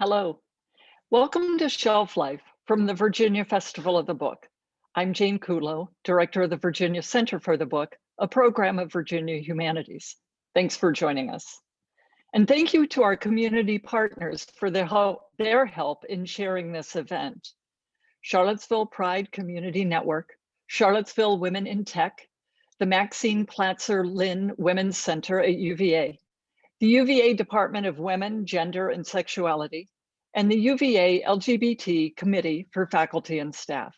Hello. Welcome to Shelf Life from the Virginia Festival of the Book. I'm Jane Kulo, Director of the Virginia Center for the Book, a program of Virginia Humanities. Thanks for joining us. And thank you to our community partners for their help in sharing this event. Charlottesville Pride Community Network, Charlottesville Women in Tech, the Maxine, Platzer, Lynn Women's Center at UVA, the UVA Department of Women, Gender, and Sexuality, and the UVA LGBT Committee for faculty and staff.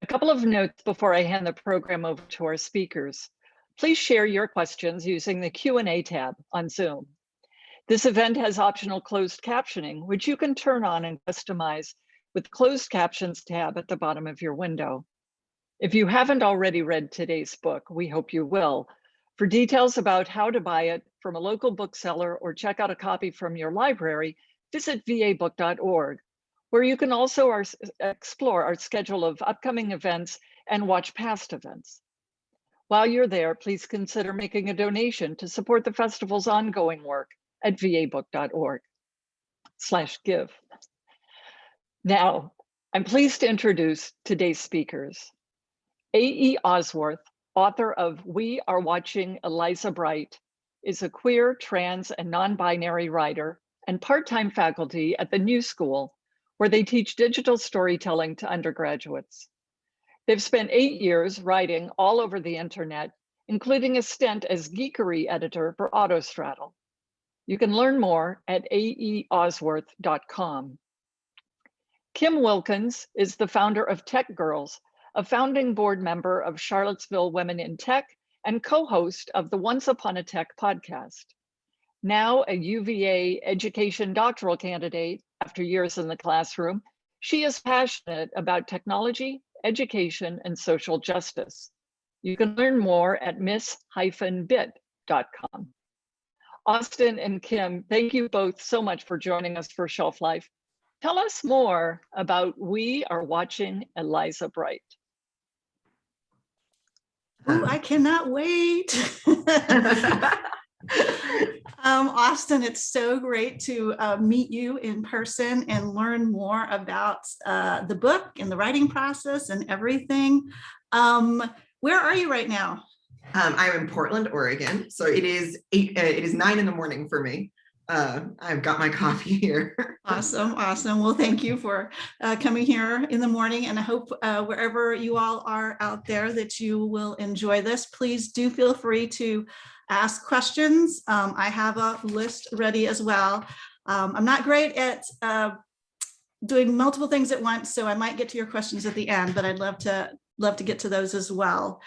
A couple of notes before I hand the program over to our speakers. Please share your questions using the Q&A tab on Zoom. This event has optional closed captioning, which you can turn on and customize with the closed captions tab at the bottom of your window. If you haven't already read today's book, we hope you will. For details about how to buy it from a local bookseller or check out a copy from your library, visit vabook.org, where you can also explore our schedule of upcoming events and watch past events. While you're there, please consider making a donation to support the festival's ongoing work at vabook.org/give. Now, I'm pleased to introduce today's speakers. A.E. Osworth, author of We Are Watching Eliza Bright, is a queer, trans, and non-binary writer and part-time faculty at the New School, where they teach digital storytelling to undergraduates. They've spent 8 years writing all over the internet, including a stint as geekery editor for Autostraddle. You can learn more at aeosworth.com. Kim Wilkens is the founder of Tech Girls, a founding board member of Charlottesville Women in Tech and co-host of the Once Upon a Tech podcast. Now a UVA education doctoral candidate after years in the classroom, she is passionate about technology, education, and social justice. You can learn more at miss-bit.com. Austin and Kim, thank you both so much for joining us for Shelf Life. Tell us more about We Are Watching Eliza Bright. Oh, I cannot wait. Austin, it's so great to meet you in person and learn more about the book and the writing process and everything. Where are you right now? I'm in Portland, Oregon. So it is 9 in the morning for me. I've got my coffee here. Awesome. Well, thank you for coming here in the morning, and I hope wherever you all are out there that you will enjoy this. Please do feel free to ask questions. I have a list ready as well. I'm not great at doing multiple things at once, so I might get to your questions at the end, but I'd love to get to those as well.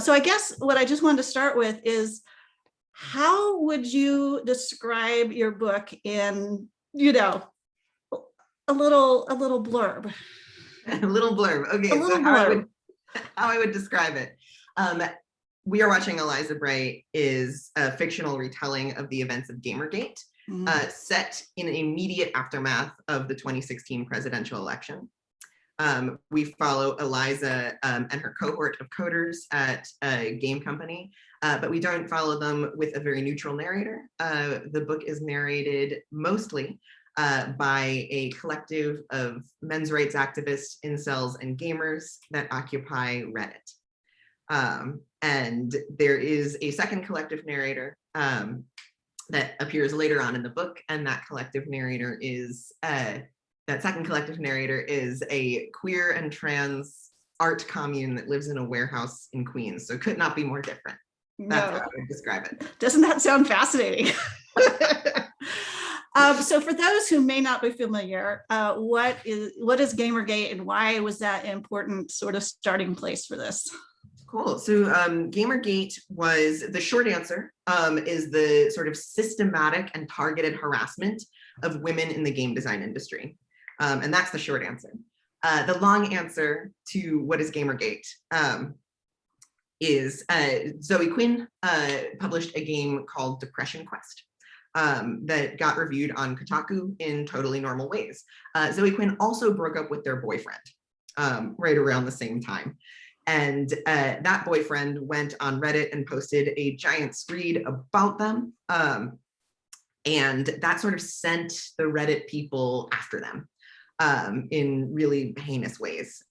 So I guess what I just wanted to start with is, how would you describe your book in, a little blurb? A little blurb. Okay, so how I would describe it. We Are Watching Eliza Bright is a fictional retelling of the events of Gamergate, set in immediate aftermath of the 2016 presidential election. We follow Eliza and her cohort of coders at a game company, but we don't follow them with a very neutral narrator. The book is narrated mostly by a collective of men's rights activists, incels, and gamers that occupy Reddit. And there is a second collective narrator that appears later on in the book, and that second collective narrator is a queer and trans art commune that lives in a warehouse in Queens. So it could not be more different. That's how I would describe it. Doesn't that sound fascinating? So for those who may not be familiar, what is Gamergate, and why was that an important sort of starting place for this? Cool. So Gamergate was, the short answer is the sort of systematic and targeted harassment of women in the game design industry. And that's the short answer. The long answer to what is Gamergate is Zoe Quinn published a game called Depression Quest that got reviewed on Kotaku in totally normal ways. Zoe Quinn also broke up with their boyfriend right around the same time. And that boyfriend went on Reddit and posted a giant screed about them. And that sort of sent the Reddit people after them in really heinous ways.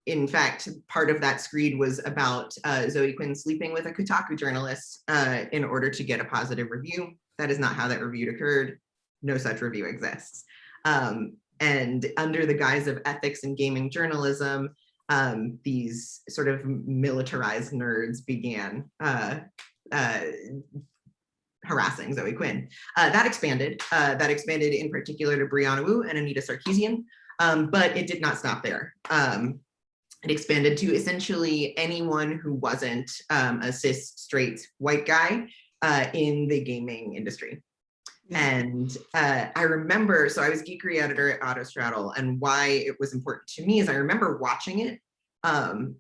In fact, part of that screed was about Zoe Quinn sleeping with a Kotaku journalist in order to get a positive review. That is not how that review occurred. No such review exists. And under the guise of ethics in gaming journalism, these sort of militarized nerds began harassing Zoe Quinn. That expanded in particular to Brianna Wu and Anita Sarkeesian, but it did not stop there. It expanded to essentially anyone who wasn't a cis, straight, white guy in the gaming industry. Yeah. And I remember, so I was geekery editor at Autostraddle, and why it was important to me is I remember watching it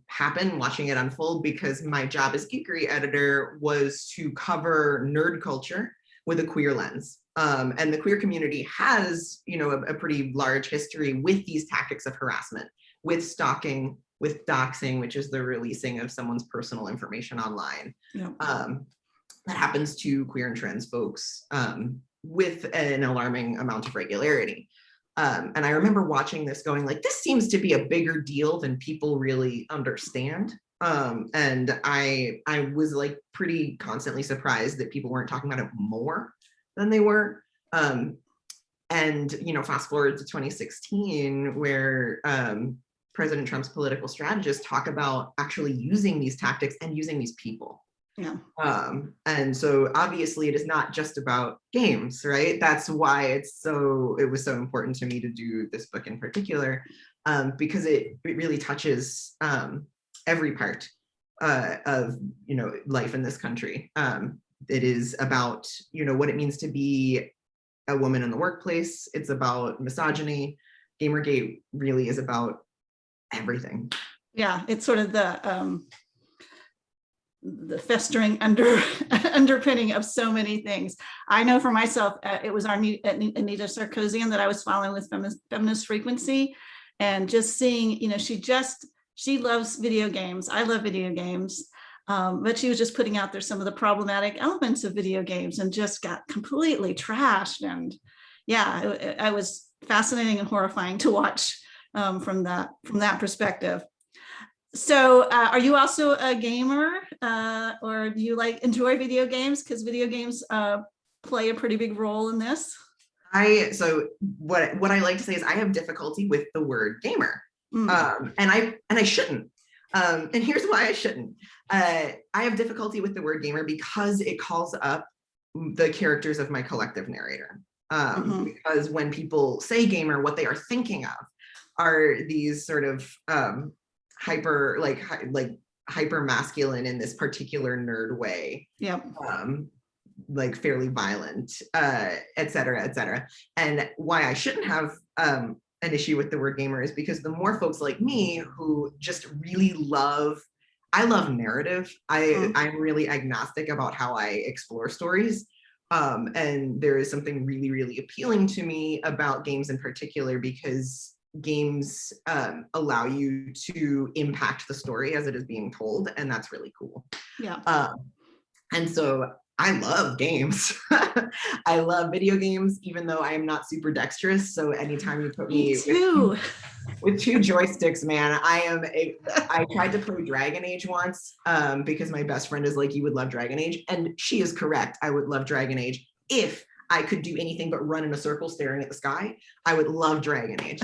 happen, watching it unfold, because my job as geekery editor was to cover nerd culture with a queer lens. And the queer community has, you know, a pretty large history with these tactics of harassment, with stalking, with doxing, which is the releasing of someone's personal information online. Yeah. That happens to queer and trans folks with an alarming amount of regularity. And I remember watching this going like, this seems to be a bigger deal than people really understand. And I was like pretty constantly surprised that people weren't talking about it more than they were. And, you know, fast forward to 2016, where President Trump's political strategists talk about actually using these tactics and using these people. Yeah. And so obviously it is not just about games, right? That's why it was so important to me to do this book in particular, because it really touches every part of, you know, life in this country. It is about, you know, what it means to be a woman in the workplace. It's about misogyny. Gamergate really is about everything. Yeah, it's sort of the festering underpinning of so many things. I know for myself, it was Anita Sarkeesian that I was following with Feminist Frequency, and just seeing, you know, she loves video games. I love video games, but she was just putting out there some of the problematic elements of video games and just got completely trashed. And yeah, it was fascinating and horrifying to watch from that perspective. So are you also a gamer, or do you enjoy video games? Because video games play a pretty big role in this. So what I like to say is I have difficulty with the word gamer, and I shouldn't. And here's why I shouldn't. I have difficulty with the word gamer because it calls up the characters of my collective narrator. Because when people say gamer, what they are thinking of are these sort of hyper masculine in this particular nerd way. Yep. Like fairly violent, et cetera, et cetera. And why I shouldn't have an issue with the word gamer is because the more folks like me who just really I love narrative. I'm really agnostic about how I explore stories. And there is something really, really appealing to me about games in particular, because games allow you to impact the story as it is being told, and that's really cool. Yeah. And so I love games. I love video games, even though I am not super dexterous. So anytime you put me with two joysticks, man, I tried to play Dragon Age once because my best friend is like, you would love Dragon Age. And she is correct. I would love Dragon Age. If I could do anything but run in a circle staring at the sky, I would love Dragon Age.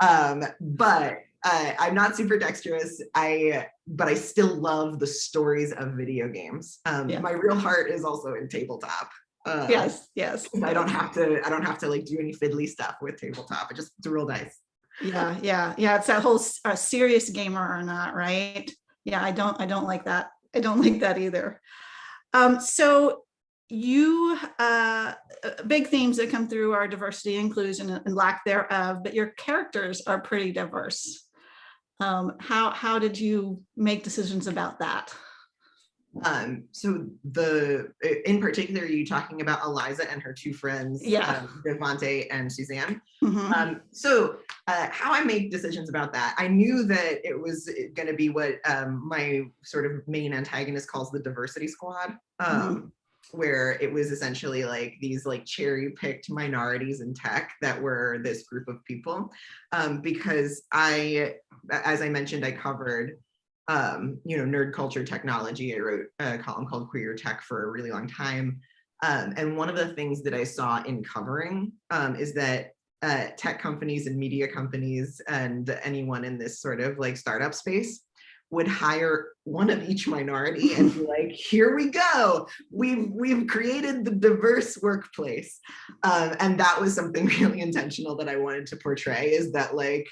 But I'm not super dexterous. But I still love the stories of video games. Yeah. My real heart is also in tabletop. Yes. I don't have to like do any fiddly stuff with tabletop. I just roll dice. Yeah. It's that whole serious gamer or not, right? Yeah, I don't like that. I don't like that either. So you big themes that come through are diversity, inclusion, and lack thereof, but your characters are pretty diverse. How did you make decisions about that? So in particular, are you talking about Eliza and her two friends, Devante and Suzanne? Mm-hmm. So how I made decisions about that, I knew that it was going to be what my sort of main antagonist calls the diversity squad. where it was essentially like these like cherry-picked minorities in tech that were this group of people, because as I mentioned, I covered nerd culture technology. I wrote a column called Queer Tech for a really long time. And one of the things that I saw in covering is that tech companies and media companies and anyone in this sort of like startup space would hire one of each minority and be like, here we go, we've created the diverse workplace. And that was something really intentional that I wanted to portray, is that like,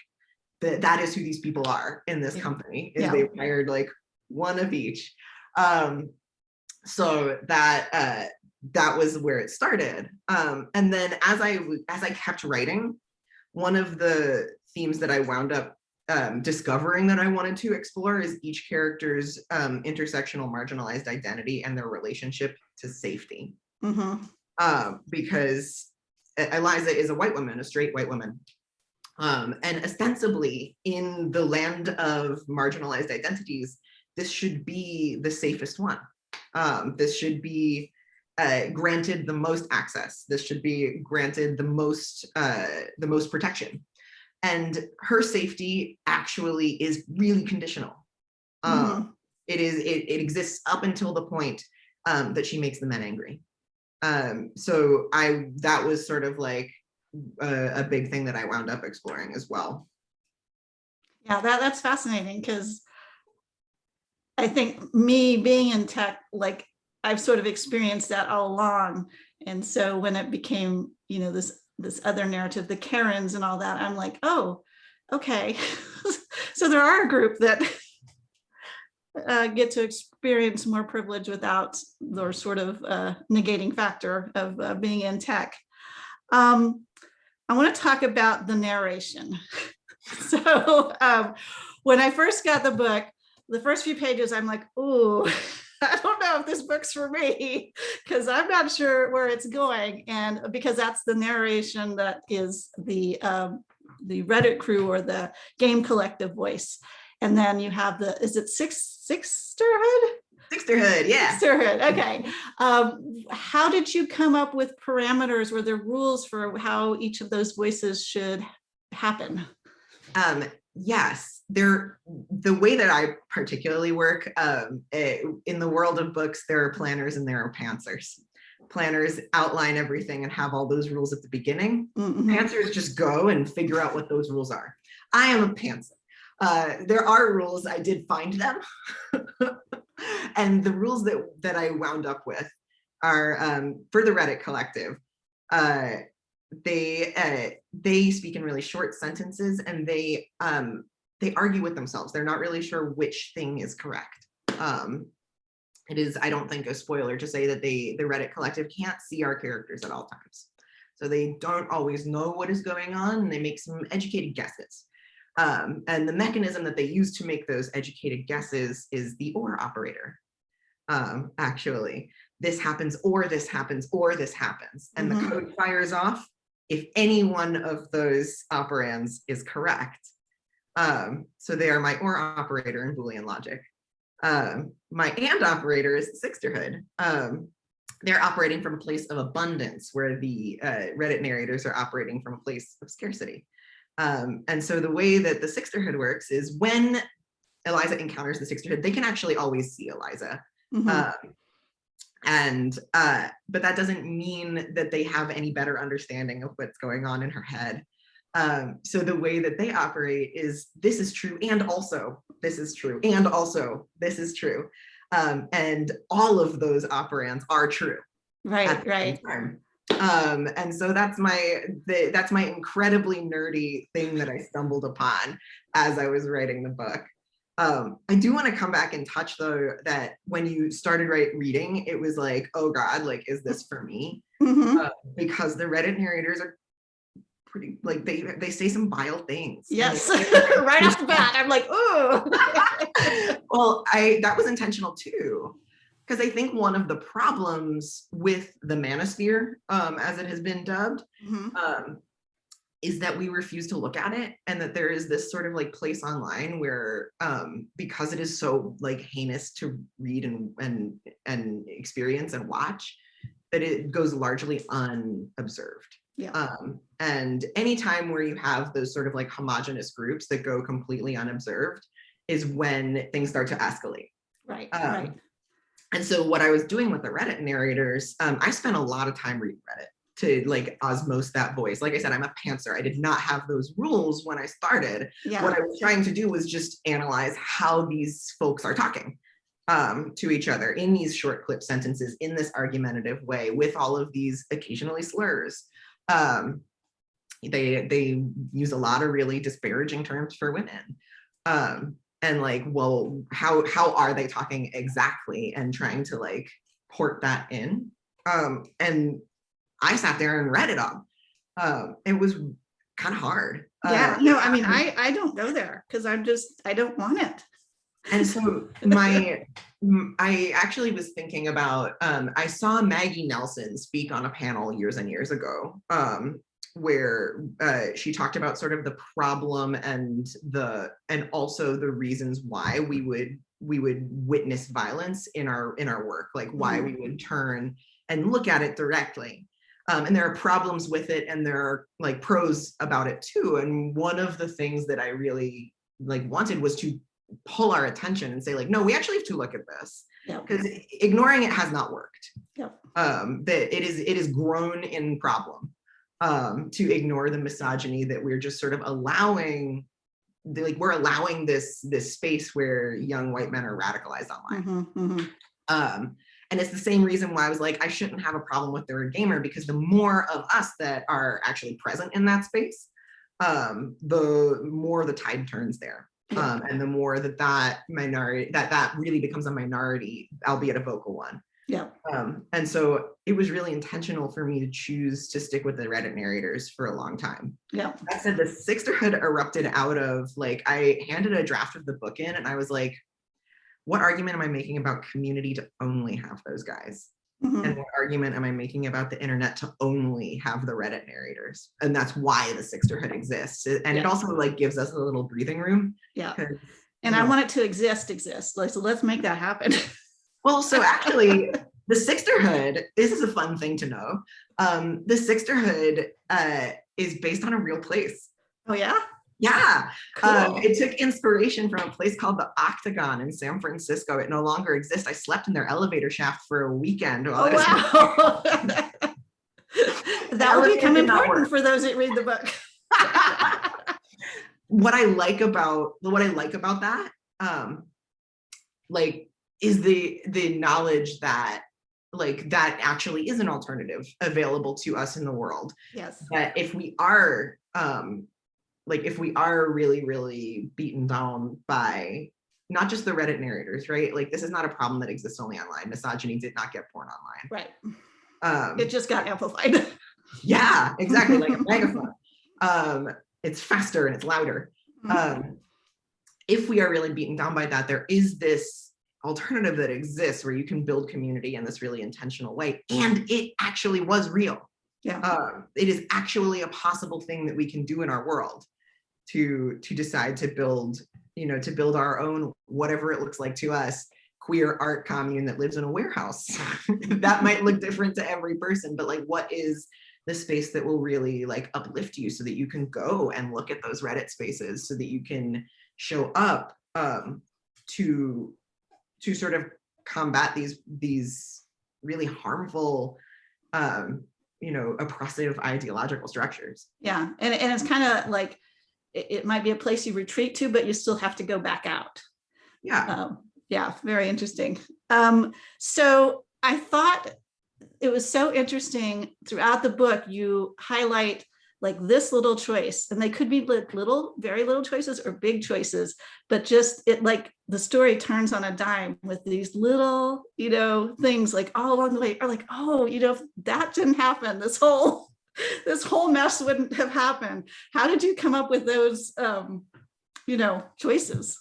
that is who these people are in this company, is they hired like one of each. So that was where it started. And then as I kept writing, one of the themes that I wound up discovering that I wanted to explore is each character's intersectional marginalized identity and their relationship to safety. Because Eliza is a white woman, a straight white woman. And ostensibly in the land of marginalized identities, this should be the safest one. This should be granted the most access. This should be granted the most protection. And her safety actually is really conditional. It exists up until the point that she makes the men angry. So that was sort of like a big thing that I wound up exploring as well. Yeah, that's fascinating, because I think me being in tech, like I've sort of experienced that all along. And so when it became, this other narrative, the Karens and all that, I'm like, oh, okay. So there are a group that get to experience more privilege without the sort of negating factor of being in tech. I want to talk about the narration. So when I first got the book, the first few pages, I'm like, ooh, I don't know if this book's for me, because I'm not sure where it's going. And because that's the narration that is the Reddit crew or the game collective voice. And then you have is it sisterhood? Sisterhood, yeah. Sisterhood, okay. How did you come up with parameters? Were there rules for how each of those voices should happen? Yes, the way that I particularly work in the world of books, there are planners and there are pantsers. Planners outline everything and have all those rules at the beginning. Pantsers just go and figure out what those rules are. I am a pantser. There are rules, I did find them. And the rules that I wound up with are for the Reddit collective. They speak in really short sentences, and they argue with themselves. They're not really sure which thing is correct. It is, I don't think, a spoiler to say that the Reddit collective can't see our characters at all times. So they don't always know what is going on, and they make some educated guesses. And the mechanism that they use to make those educated guesses is the or operator. Actually, this happens, or this happens, or this happens. And the code fires off if any one of those operands is correct. So they are my or operator in Boolean logic. My and operator is sisterhood. They're operating from a place of abundance, where the Reddit narrators are operating from a place of scarcity. And so the way that the sisterhood works is when Eliza encounters the sisterhood, they can actually always see Eliza. But that doesn't mean that they have any better understanding of what's going on in her head. So the way that they operate is, this is true, and also this is true, and also this is true. And all of those operands are true. Right. And so that's my incredibly nerdy thing that I stumbled upon as I was writing the book. I do want to come back and touch, though, that when you started reading, it was like, oh God, like, is this for me? Because the Reddit narrators are pretty, like, they say some vile things. Yes, right off the bat, I'm like, ooh. Well, that was intentional too, because I think one of the problems with the manosphere, as it has been dubbed, is that we refuse to look at it, and that there is this sort of like place online where, because it is so like heinous to read and experience and watch, that it goes largely unobserved. Yeah. And anytime where you have those sort of like homogenous groups that go completely unobserved is when things start to escalate. Right. And so what I was doing with the Reddit narrators, I spent a lot of time reading Reddit to like osmose that voice. Like I said, I'm a pantser. I did not have those rules when I started. Yeah. What I was trying to do was just analyze how these folks are talking to each other in these short clip sentences, in this argumentative way, with all of these occasionally slurs. They use a lot of really disparaging terms for women. And like, well, how are they talking exactly, and trying to like port that in. And I sat there and read it all. It was kind of hard. Yeah, no, I mean, I don't go there because I don't want it. And so I actually was thinking about, I saw Maggie Nelson speak on a panel years and years ago, where she talked about sort of the problem and also the reasons why we would witness violence in our work, like why we would turn and look at it directly. And there are problems with it, and there are like pros about it too. And one of the things that I really like wanted was to pull our attention and say like, no, we actually have to look at this, because ignoring it has not worked. That it is grown in problem. To ignore the misogyny that we're just sort of allowing, like we're allowing this space where young white men are radicalized online. And it's the same reason why I was like, I shouldn't have a problem with they're a gamer, because the more of us that are actually present in that space, the more the tide turns there. And the more that minority, that really becomes a minority, albeit a vocal one. And so it was really intentional for me to choose to stick with the Reddit narrators for a long time. That said, the sisterhood erupted out of like, I handed a draft of the book in and I was like, what argument am I making about community to only have those guys? And what argument am I making about the internet to only have the Reddit narrators? And that's why the sisterhood exists. And it also like gives us a little breathing room. And I want it to exist. Like, so let's make that happen. Well, so actually, the sisterhood, this is a fun thing to know. The sisterhood is based on a real place. Oh, yeah? Yeah. Cool. It took inspiration from a place called the Octagon in San Francisco. It no longer exists. I slept in their elevator shaft for a weekend. Wow. That will become important for those that read the book. What I like about that, like, is the knowledge that like that actually is an alternative available to us in the world. That if we are really, really beaten down by not just the Reddit narrators, right? Like this is not a problem that exists only online. Misogyny did not get born online. Right. It just got amplified. Yeah, exactly, like a megaphone. It's faster and it's louder. If we are really beaten down by that, there is this alternative that exists where you can build community in this really intentional way. And it actually was real. It is actually a possible thing that we can do in our world to decide to build our own, whatever it looks like to us, queer art commune that lives in a warehouse. That might look different to every person, but like, what is the space that will really like uplift you so that you can go and look at those Reddit spaces, so that you can show up to sort of combat these really harmful, oppressive ideological structures. And it's kind of like, it might be a place you retreat to, but you still have to go back out. Very interesting. So I thought it was so interesting throughout the book, you highlight like this little choice, and they could be little, very little choices or big choices, but just it like the story turns on a dime with these little, things like all along the way are like, oh, if that didn't happen, this whole mess wouldn't have happened. How did you come up with those, choices?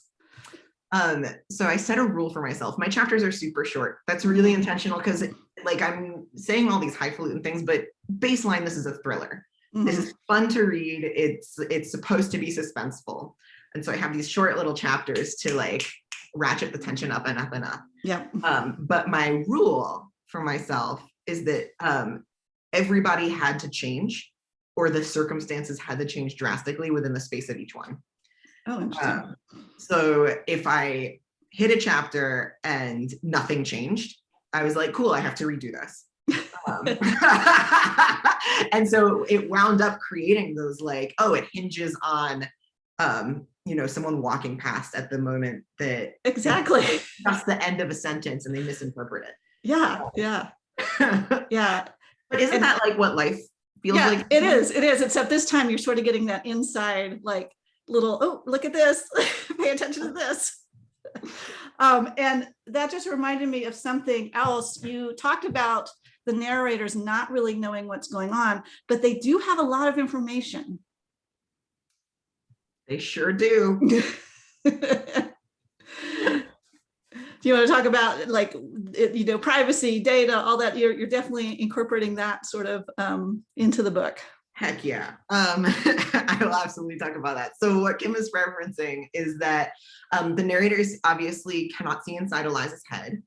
So I set a rule for myself. My chapters are super short. That's really intentional, because like I'm saying all these highfalutin things, but baseline, this is a thriller. This is fun to read. It's supposed to be suspenseful. And so I have these short little chapters to like ratchet the tension up and up and up. But my rule for myself is that everybody had to change, or the circumstances had to change drastically within the space of each one. Oh, interesting. So if I hit a chapter and nothing changed, I was like, cool, I have to redo this. And so it wound up creating those like, oh, it hinges on, you know, someone walking past at the moment that Exactly. that's the end of a sentence and they misinterpret it. Yeah, yeah, yeah. But isn't that like what life feels Yeah, like? it is, except this time you're sort of getting that inside, like little, oh, look at this, pay attention to this. And that just reminded me of something else. You talked about the narrators not really knowing what's going on, but they do have a lot of information. They sure do. Do you want to talk about like, you know, privacy, data, all that? You're definitely incorporating that sort of into the book. Heck yeah. I will absolutely talk about that. So what Kim is referencing is that the narrators obviously cannot see inside Eliza's head.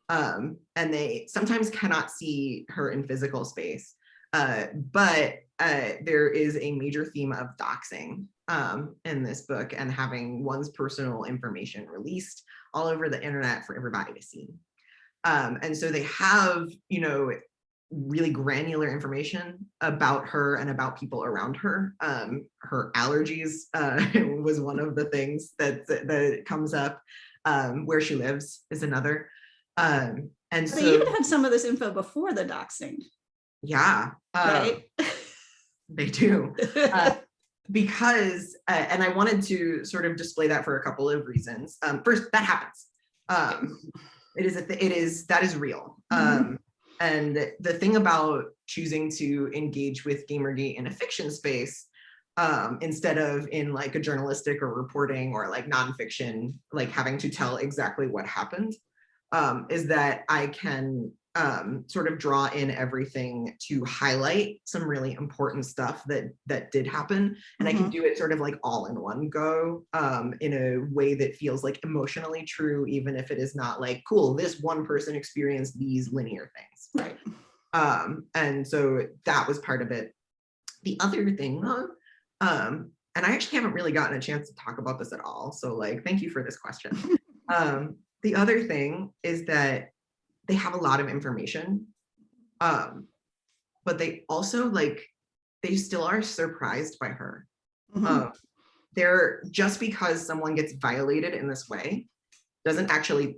And they sometimes cannot see her in physical space. But there is a major theme of doxing in this book and having one's personal information released all over the internet for everybody to see. And so they have, you know, really granular information about her and about people around her. Her allergies was one of the things that comes up. Where she lives is another. And but so they even had some of this info before the doxing. Yeah, Right? they do. Because, and I wanted to sort of display that for a couple of reasons. First, that happens. That is real. Mm-hmm. And the thing about choosing to engage with Gamergate in a fiction space, instead of in like a journalistic or reporting or like nonfiction, like having to tell exactly what happened, is that I can sort of draw in everything to highlight some really important stuff that did happen. And I can do it sort of like all in one go, in a way that feels like emotionally true, even if it is not like, cool, this one person experienced these linear things. Right. And so that was part of it. The other thing though, and I actually haven't really gotten a chance to talk about this at all. So like, thank you for this question. The other thing is that they have a lot of information, but they also like, they still are surprised by her. They're just because someone gets violated in this way, doesn't actually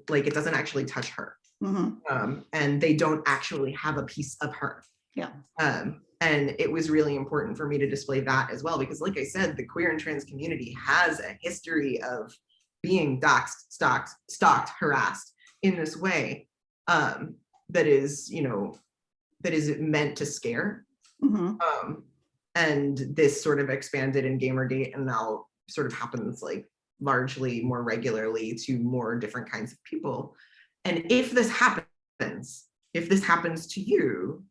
touch her. And they don't actually have a piece of her. Yeah. And it was really important for me to display that as well, because like I said, the queer and trans community has a history of being doxxed, stalked, harassed in this way, that is, you know, that is meant to scare. And this sort of expanded in Gamergate and now sort of happens like largely more regularly to more different kinds of people. And if this happens to you,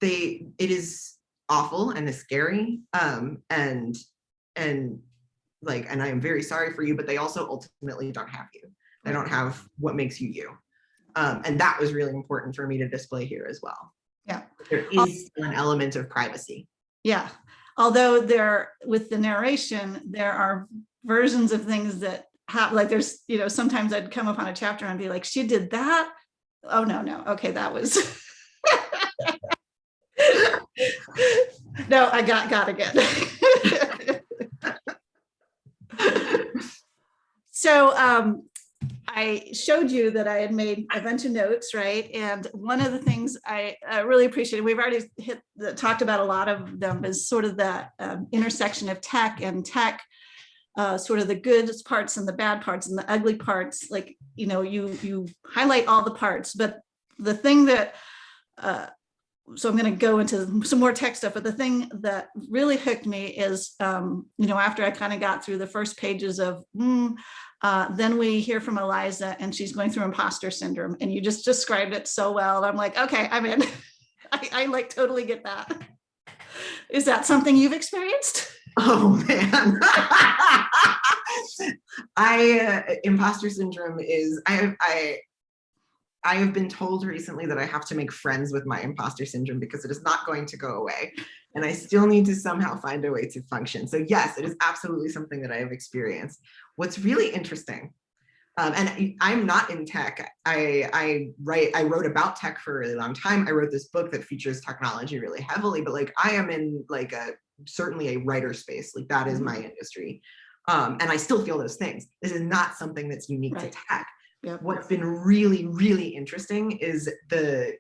it is awful and is scary, and I am very sorry for you, but they also ultimately don't have you. They don't have what makes you you. And that was really important for me to display here as well. Yeah. There is an element of privacy. Yeah. Although with the narration, there are versions of things that happen, like there's, you know, sometimes I'd come upon a chapter and be like, she did that? Oh, no. Okay, that was. No, I got again. So I showed you that I had made a bunch of notes, right? And one of the things I really appreciated, we've already talked about a lot of them, is sort of that intersection of tech, sort of the good parts and the bad parts and the ugly parts. Like, you know, you highlight all the parts, but the thing that, so I'm going to go into some more tech stuff, but the thing that really hooked me is, you know, after I kind of got through the first pages of, then we hear from Eliza and she's going through imposter syndrome, and you just described it so well. And I'm like, okay, I'm in. I like totally get that. Is that something you've experienced? Oh man. Imposter syndrome is, I have been told recently that I have to make friends with my imposter syndrome because it is not going to go away. And I still need to somehow find a way to function. So yes, it is absolutely something that I have experienced. What's really interesting, and I'm not in tech. I wrote about tech for a really long time. I wrote this book that features technology really heavily, but like I am in like certainly a writer space. Like that is my industry. And I still feel those things. This is not something that's unique to tech. Yep. What's been really, really interesting is the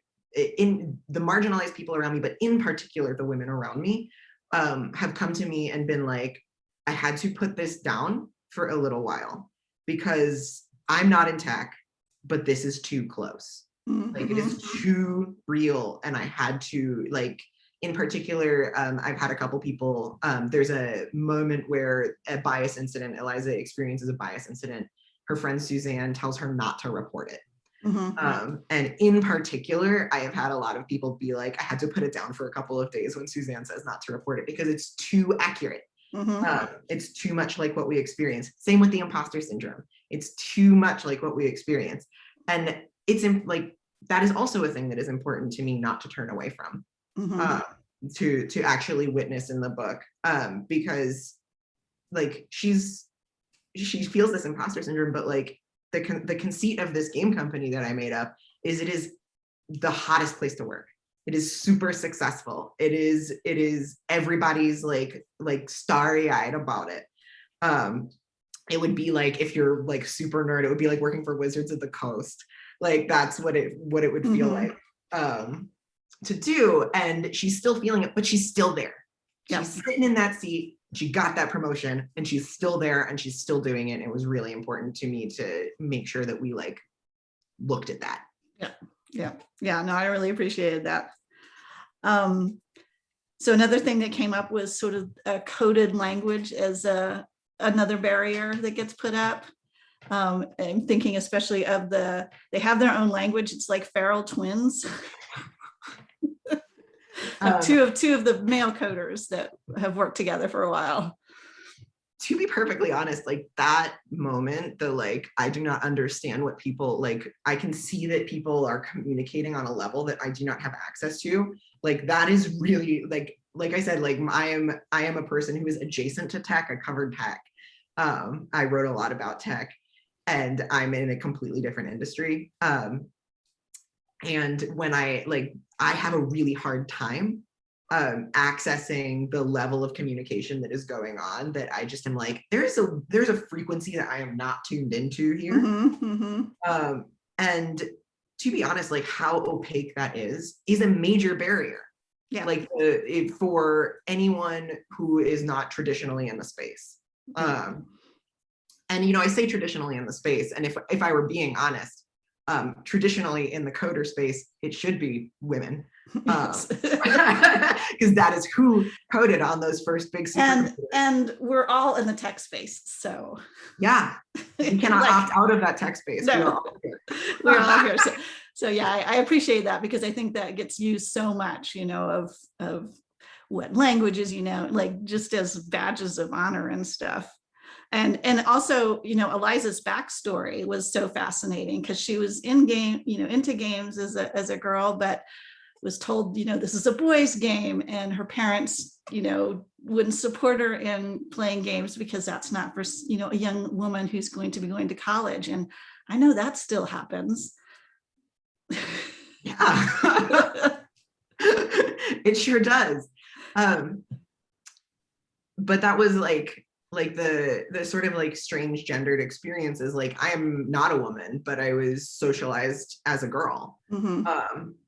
marginalized people around me, but in particular, the women around me have come to me and been like, I had to put this down for a little while because I'm not in tech, but this is too close. Like it is too real. And I had to like, in particular, I've had a couple people, there's a moment where a bias incident, Eliza experiences a bias incident. Her friend Suzanne tells her not to report it. And in particular, I have had a lot of people be like, I had to put it down for a couple of days when Suzanne says not to report it because it's too accurate. It's too much like what we experience. Same with the imposter syndrome. It's too much like what we experience. And it's like, that is also a thing that is important to me not to turn away from, to actually witness in the book, because like she feels this imposter syndrome, but like the conceit of this game company that I made up is it is the hottest place to work. It is super successful. It is everybody's like starry-eyed about it. It would be like, if you're like super nerd, it would be like working for Wizards of the Coast. Like that's what it would feel like to do. And she's still feeling it, but she's still there. She's sitting in that seat. She got that promotion and she's still there and she's still doing it. It was really important to me to make sure that we like looked at that. Yeah, no, I really appreciated that. So another thing that came up was sort of a coded language as another barrier that gets put up. I'm thinking especially of they have their own language. It's like feral twins. Two of the male coders that have worked together for a while. To be perfectly honest, like that moment, I do not understand what people like. I can see that people are communicating on a level that I do not have access to. Like that is really like I said, like I am a person who is adjacent to tech. I covered tech. I wrote a lot about tech, and I'm in a completely different industry. And when I have a really hard time accessing the level of communication that is going on, that I just am like, there's a frequency that I am not tuned into here. And to be honest, like how opaque that is a major barrier. Yeah. Like for anyone who is not traditionally in the space. And I say traditionally in the space, and if I were being honest, traditionally in the coder space, it should be women, because that is who coded on those first big supercomputers. And we're all in the tech space, so yeah, you cannot opt out of that tech space. No. We're all here. So yeah, I appreciate that, because I think that gets used so much, of what languages, like just as badges of honor and stuff. And also, Eliza's backstory was so fascinating, because she was into games as a girl, but was told, this is a boys' game, and her parents, wouldn't support her in playing games because that's not for, a young woman who's going to be going to college. And I know that still happens. Yeah, it sure does. But that was like the sort of like strange gendered experiences. Like I am not a woman, but I was socialized as a girl.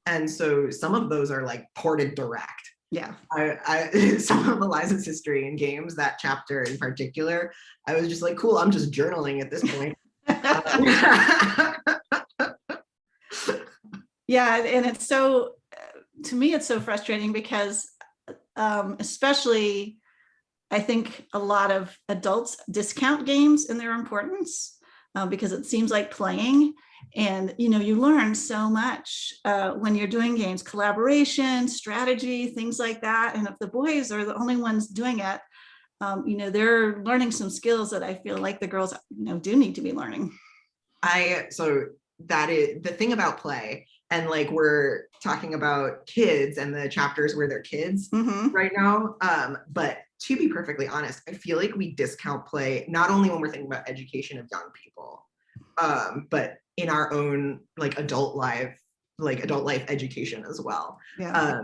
And so some of those are like ported direct. Yeah. I some of Eliza's history in games, that chapter in particular, I was just like, cool, I'm just journaling at this point. Yeah, and it's so, to me, it's so frustrating because especially I think a lot of adults discount games and their importance because it seems like playing, and you learn so much when you're doing games, collaboration, strategy, things like that. And if the boys are the only ones doing it, they're learning some skills that I feel like the girls do need to be learning. So that is the thing about play. And like, we're talking about kids and the chapters where they're kids right now. But to be perfectly honest, I feel like we discount play, not only when we're thinking about education of young people, but in our own like adult life education as well. Yeah.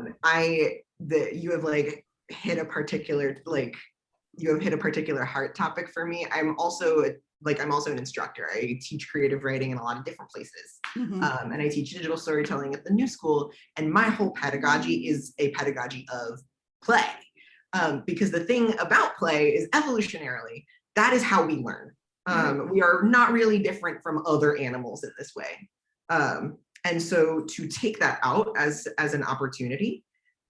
You have like hit a particular heart topic for me. I'm also an instructor. I teach creative writing in a lot of different places. And I teach digital storytelling at the New School. And my whole pedagogy is a pedagogy of play. Because the thing about play is evolutionarily, that is how we learn. We are not really different from other animals in this way. And so to take that out as an opportunity,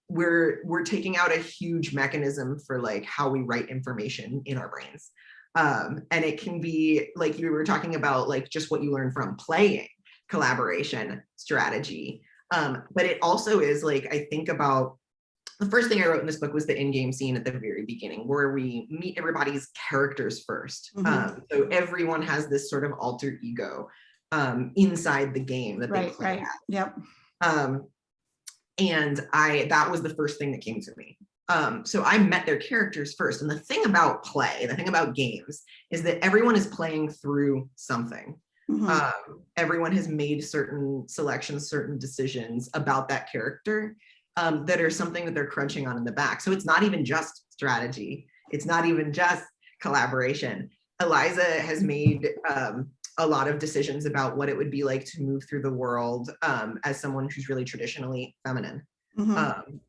we're taking out a huge mechanism for like how we write information in our brains. And it can be like you were talking about, like just what you learn from playing, collaboration, strategy. But it also is like, I think about the first thing I wrote in this book was the in-game scene at the very beginning, where we meet everybody's characters first. So everyone has this sort of alter ego inside the game that they play at. Yep. And that was the first thing that came to me. So I met their characters first. And the thing about play, the thing about games, is that everyone is playing through something. Everyone has made certain selections, certain decisions about that character that are something that they're crunching on in the back. So it's not even just strategy. It's not even just collaboration. Eliza has made a lot of decisions about what it would be like to move through the world as someone who's really traditionally feminine.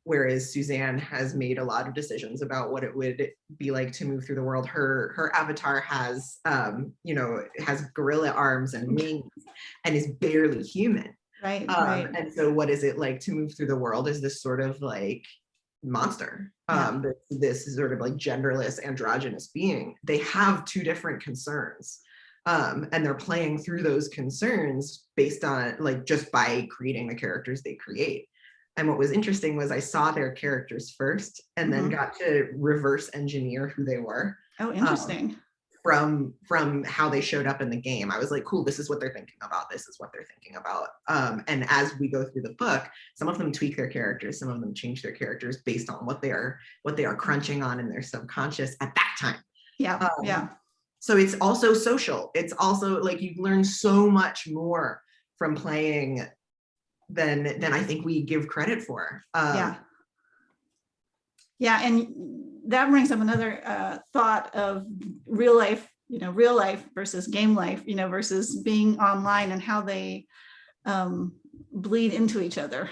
Whereas Suzanne has made a lot of decisions about what it would be like to move through the world. Her avatar has, has gorilla arms and wings and is barely human. Right. And so what is it like to move through the world as this sort of like monster, this sort of like genderless androgynous being? They have two different concerns. And they're playing through those concerns based on like just by creating the characters they create. And what was interesting was I saw their characters first and then got to reverse engineer who they were. Oh, interesting. From how they showed up in the game. I was like, cool, this is what they're thinking about. This is what they're thinking about. And as we go through the book, some of them tweak their characters, some of them change their characters based on what they are crunching on in their subconscious at that time. Yeah. So it's also social. It's also like you learn so much more from playing than I think we give credit for. Yeah, and that brings up another thought of real life versus game life, versus being online and how they bleed into each other.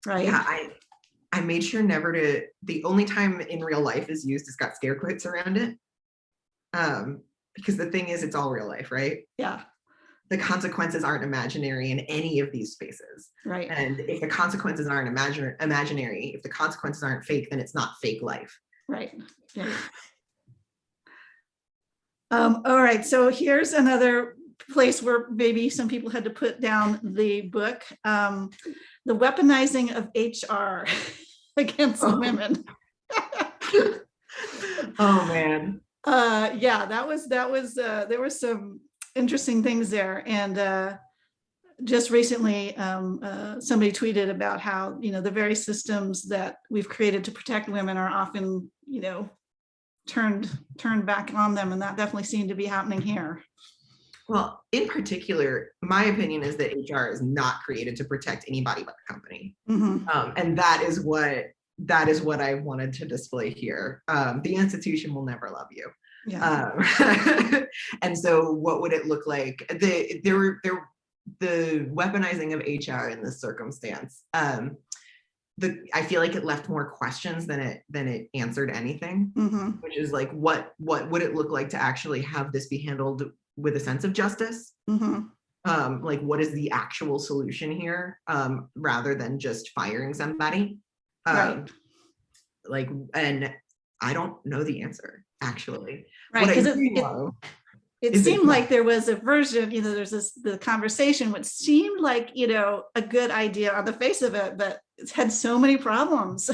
Right. Yeah, I made sure never to, the only time in real life is used, it's got scare quotes around it. Because the thing is, it's all real life, right? Yeah. The consequences aren't imaginary in any of these spaces. Right. And if the consequences aren't imaginary, if the consequences aren't fake, then it's not fake life. Right. All right. So here's another place where maybe some people had to put down the book. The weaponizing of HR against women. Oh man. That was there were some interesting things there, and just recently somebody tweeted about how the very systems that we've created to protect women are often turned back on them, and that definitely seemed to be happening here. Well, in particular, my opinion is that HR is not created to protect anybody but the company, and that is what I wanted to display here. The institution will never love you. Yeah. And so what would it look like? The weaponizing of HR in this circumstance, I feel like it left more questions than it answered anything, which is like, what would it look like to actually have this be handled with a sense of justice? Like, what is the actual solution here, rather than just firing somebody? Right. Like, and I don't know the answer, actually. Right, because it seemed like there was a version, there's the conversation, which seemed like, a good idea on the face of it, but it's had so many problems.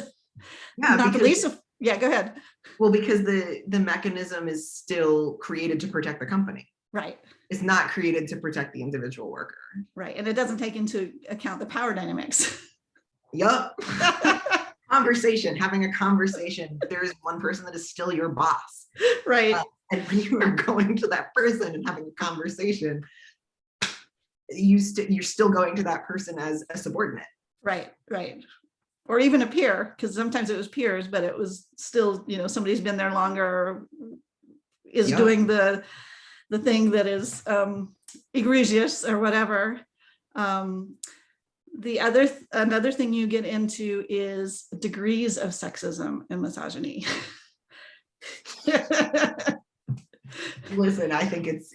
Yeah, not the least of, go ahead. Well, because the mechanism is still created to protect the company. Right. It's not created to protect the individual worker. Right. And it doesn't take into account the power dynamics. Yup. Conversation, having a conversation. There is one person that is still your boss. Right. And when you are going to that person and having a conversation, you're still going to that person as a subordinate. Right. Right. Or even a peer, because sometimes it was peers, but it was still, somebody's been there longer, is doing the thing that is egregious or whatever. Another thing you get into is degrees of sexism and misogyny. Listen, I think it's,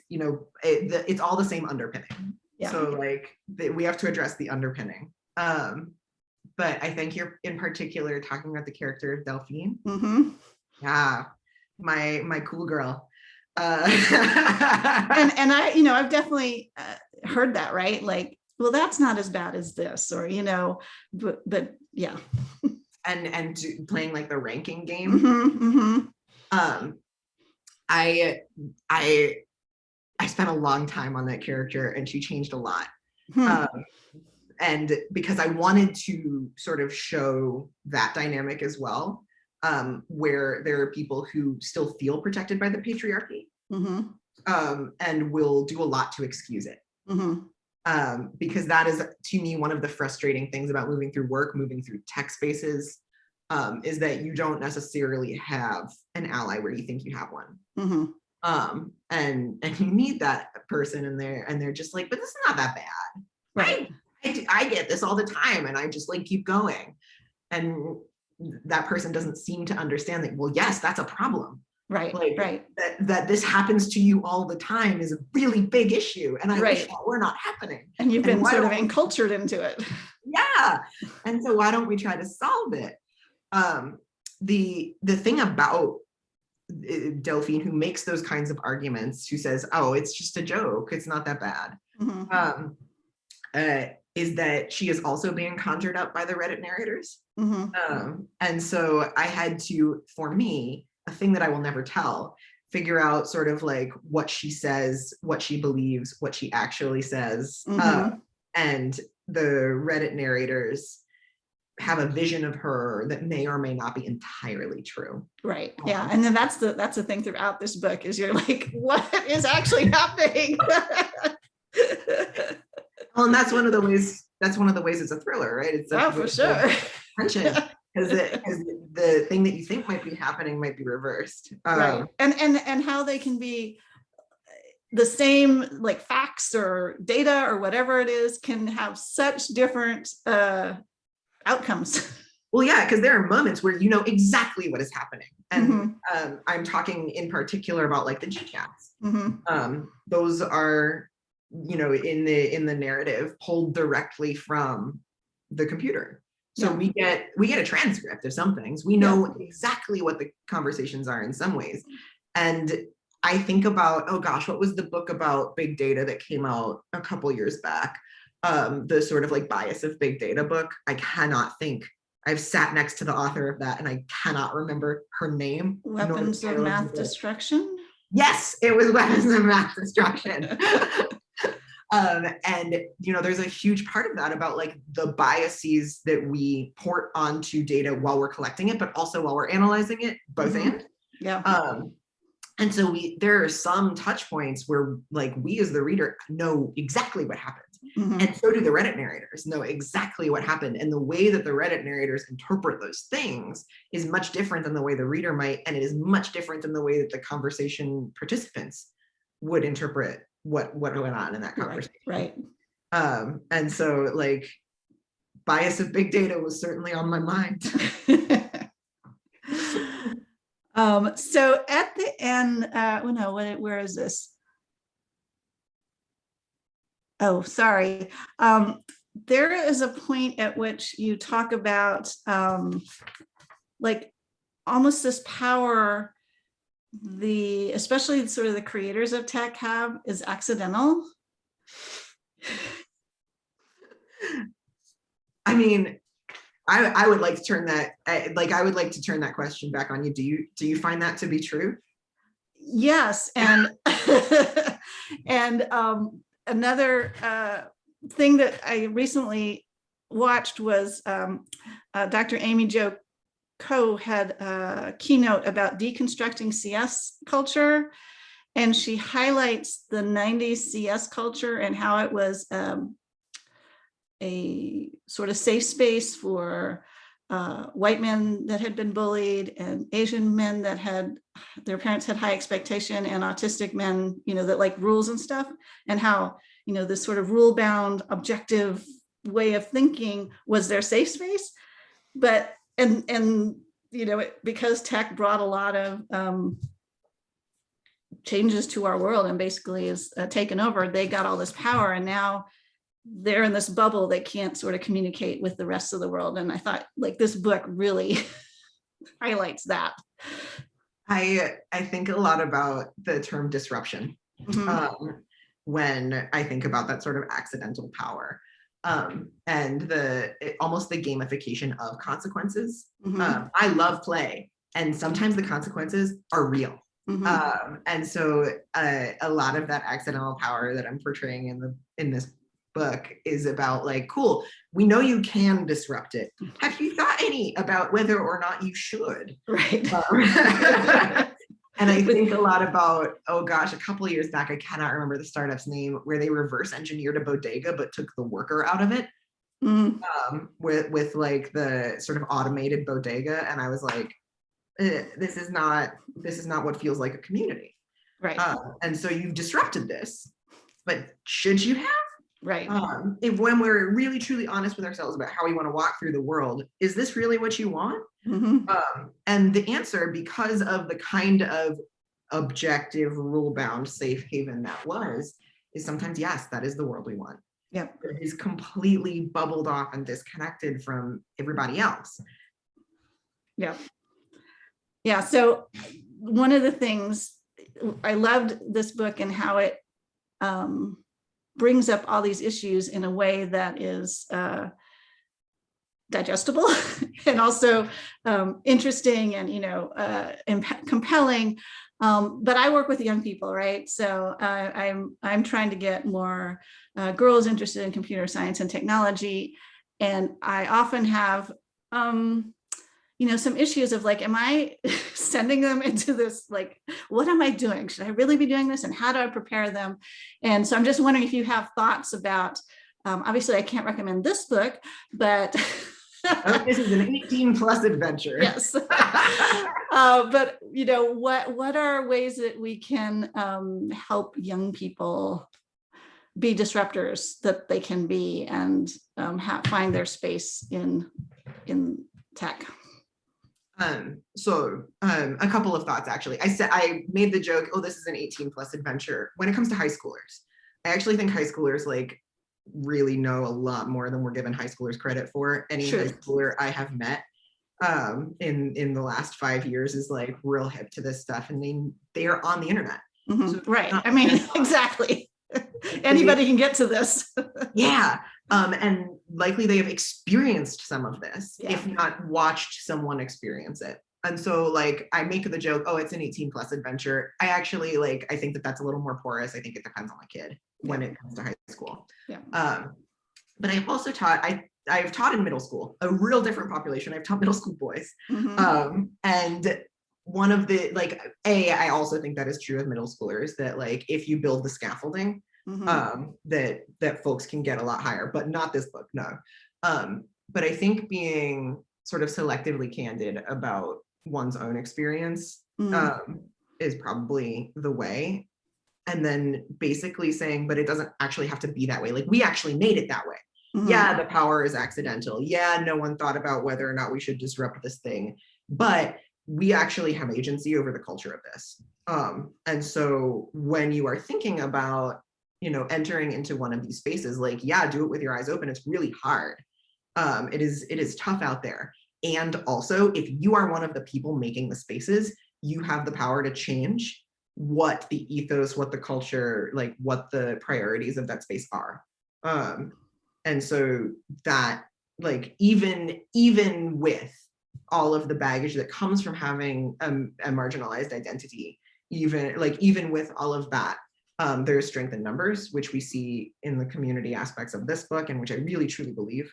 it's all the same underpinning. Yeah. So like we have to address the underpinning. But I think you're in particular talking about the character of Delphine. Mm-hmm. Yeah, my cool girl. And I've definitely heard that, right? Like, well, that's not as bad as this, or but yeah. And playing like the ranking game. Mm-hmm, mm-hmm. I spent a long time on that character, and she changed a lot. And because I wanted to sort of show that dynamic as well, where there are people who still feel protected by the patriarchy, and will do a lot to excuse it. Because that is, to me, one of the frustrating things about moving through work, moving through tech spaces, is that you don't necessarily have an ally where you think you have one. And you need that person in there, and they're just like, but this is not that bad. Right. I get this all the time, and I just like keep going. And that person doesn't seem to understand that, well, yes, that's a problem. Right. Like, right. That this happens to you all the time is a really big issue. And I wish that were not happening. And you've been sort of encultured into it. Yeah. And so why don't we try to solve it? The thing about Delphine, who makes those kinds of arguments, who says, oh, it's just a joke, it's not that bad, is that she is also being conjured up by the Reddit narrators. And so I had to, for me, a thing that I will never tell, figure out sort of like what she says, what she believes, what she actually says. And the Reddit narrators have a vision of her that may or may not be entirely true. Right. Yeah. And then that's the thing throughout this book, is you're like, what is actually happening? Well, and that's one of the ways it's a thriller, right? It's for sure. Tension, because the thing that you think might be happening might be reversed. Right. And how they can be the same, like facts or data or whatever it is, can have such different outcomes. Well, yeah, because there are moments where you know exactly what is happening. And I'm talking in particular about like the GCATs. Those are, in the narrative, pulled directly from the computer. So we get a transcript of some things. We know exactly what the conversations are in some ways. And I think about, oh gosh, what was the book about big data that came out a couple years back? The sort of like bias of big data book. I cannot think. I've sat next to the author of that and I cannot remember her name. Weapons of Math Destruction? Yes, it was Weapons of Math Destruction. And there's a huge part of that about like the biases that we port onto data while we're collecting it, but also while we're analyzing it, both and. Yeah. And so there are some touch points where like we as the reader know exactly what happened. And so do the Reddit narrators know exactly what happened. And the way that the Reddit narrators interpret those things is much different than the way the reader might, and it is much different than the way that the conversation participants would interpret what went on in that conversation. Right. And so like bias of big data was certainly on my mind. So at the end, where is this? Oh, sorry. There is a point at which you talk about like almost this power especially sort of the creators of tech have is accidental. I mean, I would like to turn that, I would like to turn that question back on you. Do you find that to be true? Yes, and and another thing that I recently watched was Dr. Amy Jo Coe had a keynote about deconstructing CS culture, and she highlights the 90s CS culture and how it was a sort of safe space for white men that had been bullied and Asian men that had their parents had high expectation, and autistic men, that like rules and stuff, and how, this sort of rule bound objective way of thinking was their safe space. But, because tech brought a lot of changes to our world and basically is taken over, they got all this power, and now they're in this bubble. They can't sort of communicate with the rest of the world. And I thought like this book really highlights that. I think a lot about the term disruption when I think about that sort of accidental power and almost the gamification of consequences. I love play, and sometimes the consequences are real. And so a lot of that accidental power that I'm portraying in this book is about like, cool, we know you can disrupt it. Have you thought any about whether or not you should? Right. And I think a lot about, oh gosh, a couple of years back, I cannot remember the startup's name, where they reverse engineered a bodega but took the worker out of it with like the sort of automated bodega. And I was like, this is not what feels like a community. Right. And so you've disrupted this, but should you have? Right. When we're really truly honest with ourselves about how we want to walk through the world, is this really what you want? And the answer, because of the kind of objective, rule-bound safe haven that was, is sometimes yes, that is the world we want. Yeah. It is completely bubbled off and disconnected from everybody else. Yeah. Yeah. So one of the things I loved this book and how it brings up all these issues in a way that is digestible and also interesting and compelling. But I work with young people, right? So I'm trying to get more girls interested in computer science and technology, and I often have some issues of like, am I sending them into this, like, what am I doing? Should I really be doing this? And how do I prepare them? And so I'm just wondering if you have thoughts about, obviously I can't recommend this book, but. This is an 18+ adventure. Yes. But, what are ways that we can help young people be disruptors that they can be and find their space in tech? So a couple of thoughts, actually. I made the joke, oh, this is an 18+ adventure. When it comes to high schoolers, I actually think high schoolers like really know a lot more than we're giving high schoolers credit for. Any high schooler I have met in the last 5 years is like real hip to this stuff, and they are on the internet. So right. I mean, exactly. Anybody can get to this. Yeah. And likely they have experienced some of this, if not watched someone experience it. And so like, I make the joke, oh, it's an 18+ adventure. I actually I think that that's a little more porous. I think it depends on the kid when it comes to high school. Yeah. But I've also taught, I've taught in middle school, a real different population. I've taught middle school boys. And one of the, I also think that is true of middle schoolers, that if you build the scaffolding, that folks can get a lot higher, but not this book, no. But I think being sort of selectively candid about one's own experience is probably the way. And then basically saying, but it doesn't actually have to be that way. Like, we actually made it that way. Yeah, the power is accidental. Yeah, no one thought about whether or not we should disrupt this thing, but we actually have agency over the culture of this. And so when you are thinking about, entering into one of these spaces, do it with your eyes open. It's really hard. It is tough out there. And also, if you are one of the people making the spaces, you have the power to change what the ethos, what the culture, what the priorities of that space are. And so that, even with all of the baggage that comes from having a marginalized identity, even with all of that, there is strength in numbers, which we see in the community aspects of this book, and which I really truly believe.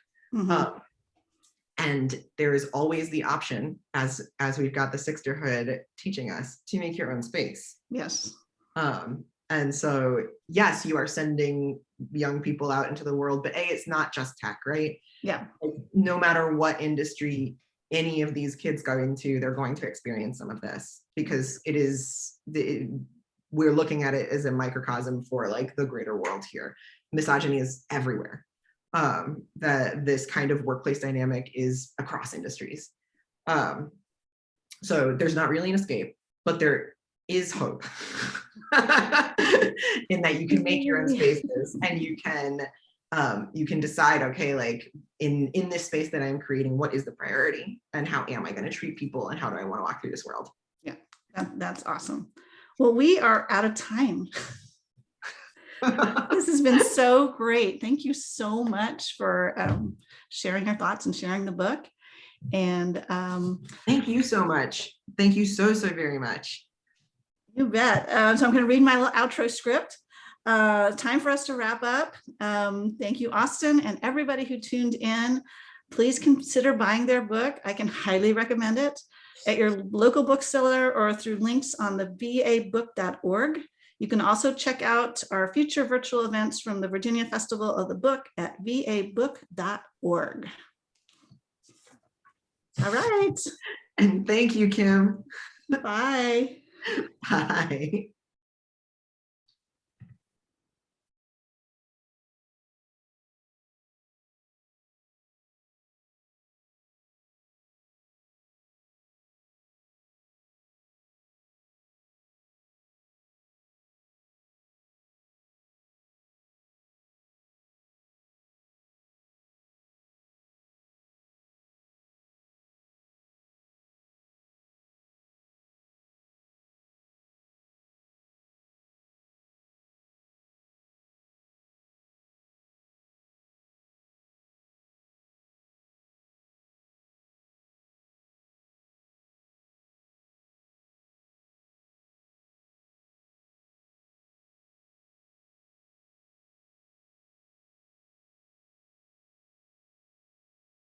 And there is always the option, as we've got the sisterhood teaching us, to make your own space. Yes. And so, yes, you are sending young people out into the world, but it's not just tech, right? Yeah. No matter what industry any of these kids go into, they're going to experience some of this, because we're looking at it as a microcosm for like the greater world here. Misogyny is everywhere. That this kind of workplace dynamic is across industries. So there's not really an escape, but there is hope in that you can make your own spaces, and you can decide, okay, like in this space that I'm creating, what is the priority, and how am I going to treat people, and how do I want to walk through this world? Yeah, that's awesome. Well, we are out of time. This has been so great. Thank you so much for sharing your thoughts and sharing the book. And thank you so much. Thank you so very much. You bet. So I'm going to read my little outro script. Time for us to wrap up. Thank you, Austin, and everybody who tuned in. Please consider buying their book. I can highly recommend it at your local bookseller or through links on the vabook.org. You can also check out our future virtual events from the Virginia Festival of the Book at vabook.org. All right. And thank you, Kim. Bye. Bye.